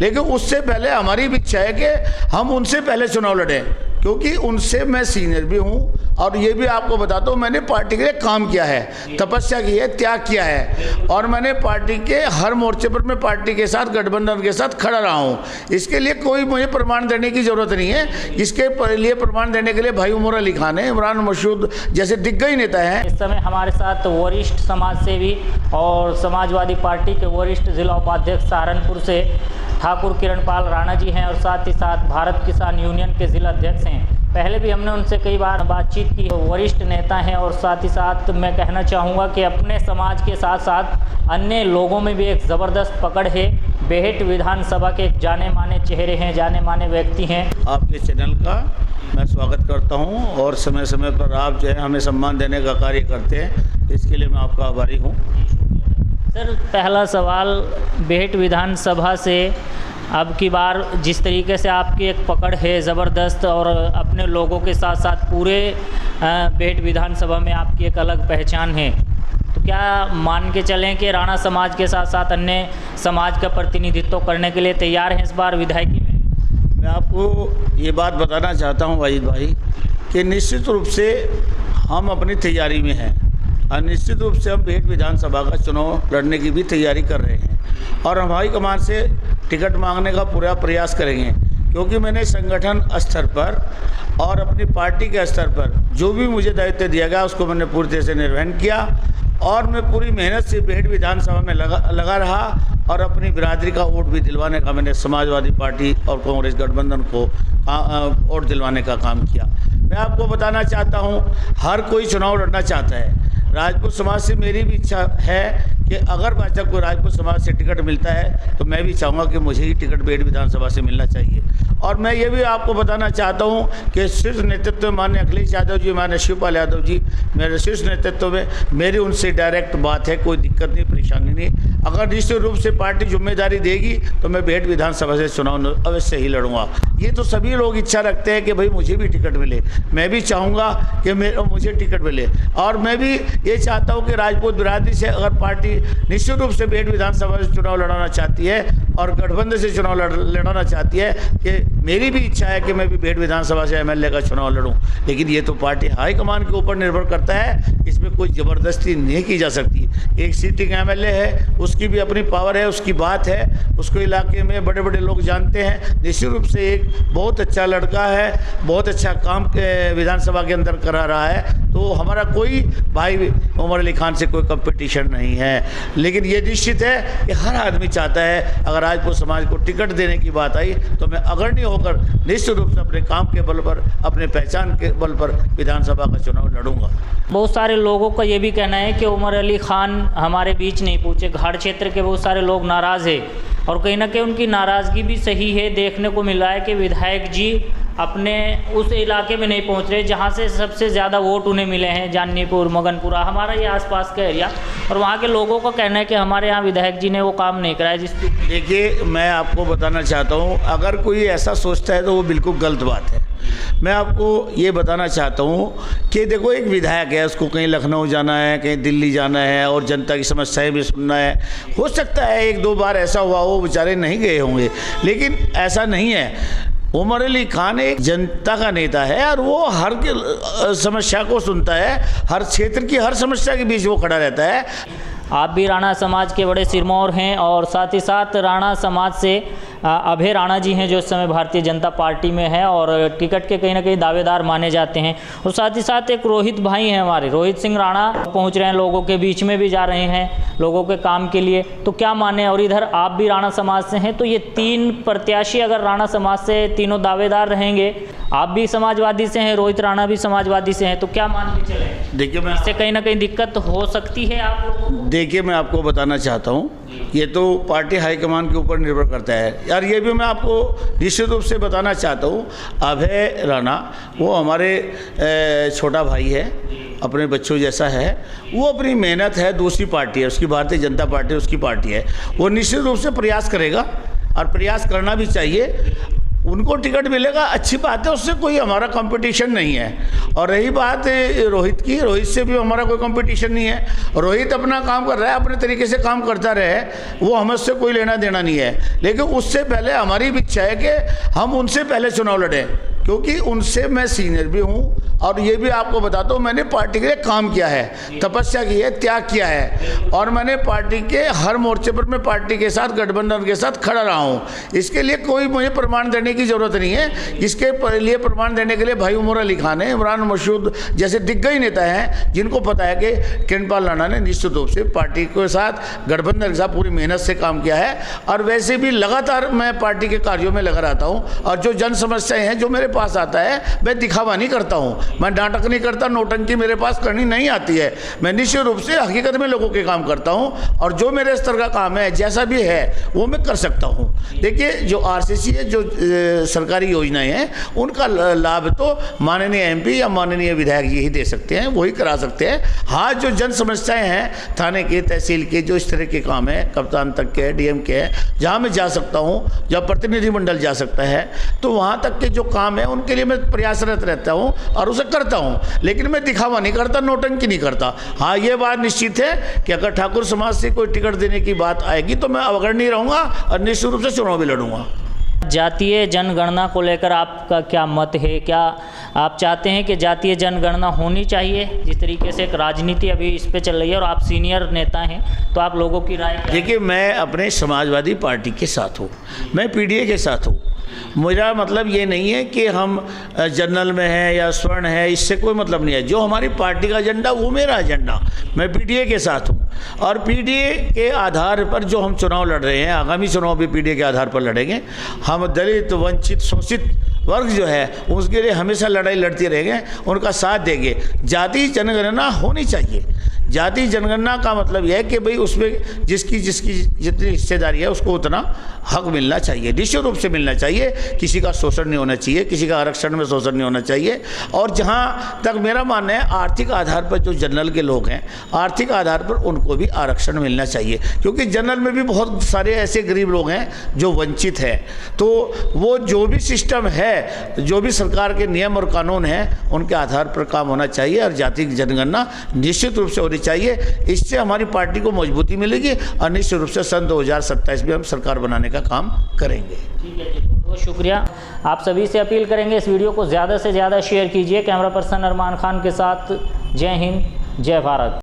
लेकिन उससे पहले हमारी भी इच्छा है कि हम उनसे पहले चुनाव लड़ें, क्योंकि उनसे मैं सीनियर भी हूँ। और ये भी आपको बताता हूँ, मैंने पार्टी के लिए काम किया है, तपस्या की है, त्याग किया है, और मैंने पार्टी के हर मोर्चे पर मैं पार्टी के साथ, गठबंधन के साथ खड़ा रहा हूँ। इसके लिए कोई मुझे प्रमाण देने की ज़रूरत नहीं है। इसके लिए प्रमाण देने के लिए भाई उमर अली खान है, इमरान मसूद जैसे दिग्गज नेता हैं। इस समय हमारे साथ वरिष्ठ समाज सेवी और समाजवादी पार्टी के वरिष्ठ जिला उपाध्यक्ष सहारनपुर से ठाकुर किरणपाल राणा जी हैं, और साथ ही साथ भारत किसान यूनियन के जिला अध्यक्ष हैं। पहले भी हमने उनसे कई बार बातचीत की। वरिष्ठ नेता हैं, और साथ ही साथ मैं कहना चाहूँगा कि अपने समाज के साथ साथ अन्य लोगों में भी एक ज़बरदस्त पकड़ है। बेहट विधानसभा के एक जाने माने चेहरे हैं, जाने माने व्यक्ति हैं। आपके चैनल का मैं स्वागत करता हूं, और समय समय पर आप जो है हमें सम्मान देने का कार्य करते हैं, इसके लिए मैं आपका आभारी हूं। सर, पहला सवाल, बेहट विधानसभा से अब की बार जिस तरीके से आपकी एक पकड़ है ज़बरदस्त, और अपने लोगों के साथ साथ पूरे बेहट विधानसभा में आपकी एक अलग पहचान है, तो क्या मान के चलें कि राणा समाज के साथ साथ अन्य समाज का प्रतिनिधित्व करने के लिए तैयार हैं इस बार विधायकी में? मैं आपको ये बात बताना चाहता हूं वाहिद भाई कि निश्चित रूप से हम अपनी तैयारी में हैं, और निश्चित रूप से हम बेहट विधानसभा का चुनाव लड़ने की भी तैयारी कर रहे हैं, और हम हाईकमान से टिकट मांगने का पूरा प्रयास करेंगे, क्योंकि मैंने संगठन स्तर पर और अपनी पार्टी के स्तर पर जो भी मुझे दायित्व दिया गया उसको मैंने पूरी तरह से निर्वहन किया, और मैं पूरी मेहनत से बेहट विधानसभा में लगा रहा, और अपनी बिरादरी का वोट भी दिलवाने का मैंने समाजवादी पार्टी और कांग्रेस गठबंधन को वोट दिलवाने का काम किया। मैं आपको बताना चाहता हूं, हर कोई चुनाव लड़ना चाहता है। राजपूत समाज से मेरी भी इच्छा है कि अगर भाजपा को राजपूत समाज से टिकट मिलता है तो मैं भी चाहूँगा कि मुझे ही टिकट बेहट विधानसभा से मिलना चाहिए। और मैं ये भी आपको बताना चाहता हूँ कि शीर्ष नेतृत्व में माननीय अखिलेश यादव जी, माननीय शिवपाल यादव जी, मेरे शीर्ष नेतृत्व में मेरी उनसे डायरेक्ट बात है, कोई दिक्कत नहीं, परेशानी नहीं। अगर निश्चित रूप से पार्टी जिम्मेदारी देगी तो मैं बेहट विधानसभा से चुनाव अवश्य ही लड़ूंगा। ये तो सभी लोग इच्छा रखते हैं कि भाई मुझे भी टिकट मिले, मैं भी चाहूँगा कि मुझे टिकट मिले, और मैं भी ये चाहता हूँ कि राजपूत बिरादरी से अगर पार्टी निश्चित रूप से बेहट विधानसभा से चुनाव लड़ाना चाहती है और गठबंधन से चुनाव लड़ाना चाहती है, कि मेरी भी इच्छा है कि मैं भी बेहट विधानसभा से एमएलए का चुनाव लड़ूं, लेकिन ये तो पार्टी हाईकमान के ऊपर निर्भर करता है, इसमें कोई ज़बरदस्ती नहीं की जा सकती। एक सिटिंग एमएलए है, उसकी भी अपनी पावर है, उसकी बात है, उसको इलाके में बड़े बड़े लोग जानते हैं। निश्चित रूप से एक बहुत अच्छा लड़का है, बहुत अच्छा काम विधानसभा के अंदर करा रहा है, तो हमारा कोई भाई उमर अली खान से कोई कंपटीशन नहीं है। लेकिन ये निश्चित है कि हर आदमी चाहता है अगर राजपूत समाज को टिकट देने की बात आई तो मैं अग्रणी होकर निश्चित रूप से अपने काम के बल पर, अपने पहचान के बल पर विधानसभा का चुनाव लड़ूंगा। बहुत सारे लोगों का ये भी कहना है कि उमर अली खान हमारे बीच नहीं पहुँचे, घाट क्षेत्र के बहुत सारे लोग नाराज़ है, और कहीं ना कहीं उनकी नाराज़गी भी सही है। देखने को मिला है कि विधायक जी अपने उस इलाके में नहीं पहुंच रहे जहां से सबसे ज़्यादा वोट उन्हें मिले हैं, जानीपुर, मगनपुरा, हमारा ये आसपास का एरिया, और वहां के लोगों का कहना है कि हमारे यहाँ विधायक जी ने वो काम नहीं कराया। देखिए, मैं आपको बताना चाहता हूँ, अगर कोई ऐसा सोचता है तो वो बिल्कुल गलत बात है। मैं आपको ये बताना चाहता हूँ कि देखो, एक विधायक है, उसको कहीं लखनऊ जाना है, कहीं दिल्ली जाना है, और जनता की समस्याएं भी सुनना है। हो सकता है एक दो बार ऐसा हुआ हो, बेचारे नहीं गए होंगे, लेकिन ऐसा नहीं है। उमर अली खान एक जनता का नेता है, और वो हर समस्या को सुनता है, हर क्षेत्र की हर समस्या के बीच वो खड़ा रहता है। आप भी राणा समाज के बड़े सिरमौर हैं, और साथ ही साथ राणा समाज से अभय राणा जी हैं जो इस समय भारतीय जनता पार्टी में है और टिकट के कहीं ना कहीं दावेदार माने जाते हैं। और साथ ही साथ एक रोहित भाई हैं हमारे, रोहित सिंह राणा, पहुंच रहे हैं, लोगों के बीच में भी जा रहे हैं लोगों के काम के लिए, तो क्या माने। और इधर आप भी राणा समाज से हैं, तो ये तीन प्रत्याशी अगर राणा समाज से तीनों दावेदार रहेंगे, आप भी समाजवादी से हैं, रोहित राणा भी समाजवादी से हैं, तो क्या मान के चले। देखिए, मैं इससे कहीं ना कहीं दिक्कत हो सकती है आप लोगों को। देखिए, मैं आपको बताना चाहता हूँ, ये तो पार्टी हाईकमान के ऊपर निर्भर करता है यार। ये भी मैं आपको निश्चित रूप से बताना चाहता हूँ, अभय राणा वो हमारे छोटा भाई है, अपने बच्चों जैसा है, वो अपनी मेहनत है, दूसरी पार्टी है उसकी, भारतीय जनता पार्टी उसकी पार्टी है, वो निश्चित रूप से प्रयास करेगा और प्रयास करना भी चाहिए। उनको टिकट मिलेगा, अच्छी बात है, उससे कोई हमारा कंपटीशन नहीं है। और रही बात रोहित की, रोहित से भी हमारा कोई कंपटीशन नहीं है। रोहित अपना काम कर रहा है, अपने तरीके से काम करता रहे, वो हमसे कोई लेना देना नहीं है। लेकिन उससे पहले हमारी भी इच्छा है कि हम उनसे पहले चुनाव लड़ें, क्योंकि उनसे मैं सीनियर भी हूँ। और ये भी आपको बताता हूँ, मैंने पार्टी के लिए काम किया है, तपस्या की है, त्याग किया है, और मैंने पार्टी के हर मोर्चे पर मैं पार्टी के साथ, गठबंधन के साथ खड़ा रहा हूँ। इसके लिए कोई मुझे प्रमाण देने की ज़रूरत नहीं है। इसके लिए प्रमाण देने के लिए भाई उमर अली खान है, इमरान मसूद जैसे दिग्गज नेता हैं, जिनको पता है कि किरणपाल राणा ने निश्चित रूप से पार्टी के साथ, गठबंधन के साथ पूरी मेहनत से काम किया है। और वैसे भी लगातार मैं पार्टी के कार्यों में लगा रहता हूँ, और जो जन समस्याएँ हैं जो मेरे पास आता है, मैं दिखावा नहीं करता हूँ, मैं नाटक नहीं करता, नौटंकी मेरे पास करनी नहीं आती है। मैं निश्चित रूप से हकीकत में लोगों के काम करता हूँ, और जो मेरे स्तर का काम है, जैसा भी है, वो मैं कर सकता हूँ। देखिए, जो आरसीसी है, जो सरकारी योजनाएं हैं, उनका लाभ तो माननीय एमपी या माननीय विधायक यही दे सकते हैं, वही करा सकते हैं। हाँ, जो जन समस्याएं हैं, थाने के, तहसील के, जो इस तरह के काम है, कप्तान तक के, डीएम के हैं, जहाँ मैं जा सकता हूँ, जहाँ प्रतिनिधिमंडल जा सकता है, तो वहाँ तक के जो काम है उनके लिए मैं प्रयासरत रहता हूँ और उसे करता हूँ। लेकिन मैं दिखावा नहीं करता, नौटंकी नहीं करता। हाँ, ये बात निश्चित है कि अगर ठाकुर समाज से कोई टिकट देने की बात आएगी तो मैं अवगण नहीं रहूँगा और निश्चित रूप से चुनाव भी लड़ूंगा। जातीय जनगणना को लेकर आपका क्या मत है? क्या आप चाहते हैं कि जातीय जनगणना होनी चाहिए? जिस तरीके से एक राजनीति अभी इस पे चल रही है और आप सीनियर नेता हैं, तो आप लोगों की राय क्या है? देखिए, मैं अपने समाजवादी पार्टी के साथ हूँ, मैं पीडीए के साथ हूँ। मेरा मतलब ये नहीं है कि हम जनरल में हैं या स्वर्ण है, इससे कोई मतलब नहीं है। जो हमारी पार्टी का एजेंडा, वो मेरा एजेंडा, मैं पीडीए के साथ हूँ। और पीडीए के आधार पर जो हम चुनाव लड़ रहे हैं, आगामी चुनाव भी पीडीए के आधार पर लड़ेंगे। हम दलित, वंचित, शोषित वर्ग जो है, उसके लिए हमेशा लड़ाई लड़ते रहेंगे, उनका साथ देंगे। जाति जनगणना होनी चाहिए। जाति जनगणना का मतलब यह है कि भाई उसमें जिसकी जितनी हिस्सेदारी है, उसको उतना हक मिलना चाहिए, निश्चित रूप से मिलना चाहिए। किसी का शोषण नहीं होना चाहिए, किसी का आरक्षण में शोषण नहीं होना चाहिए। और जहाँ तक मेरा मानना है, आर्थिक आधार पर जो जनरल के लोग हैं, आर्थिक आधार पर उनको भी आरक्षण मिलना चाहिए, क्योंकि जनरल में भी बहुत सारे ऐसे गरीब लोग हैं जो वंचित हैं। तो वो जो भी सिस्टम है, जो भी सरकार के नियम और कानून हैं, उनके आधार पर काम होना चाहिए। और जाति की जनगणना निश्चित रूप से होनी चाहिए। इससे हमारी पार्टी को मजबूती मिलेगी और निश्चित रूप से सन 2027 में हम सरकार बनाने का काम करेंगे। ठीक है जी, बहुत शुक्रिया। आप सभी से अपील करेंगे, इस वीडियो को ज़्यादा से ज़्यादा शेयर कीजिए। कैमरा पर्सन अरमान खान के साथ, जय हिंद, जय भारत।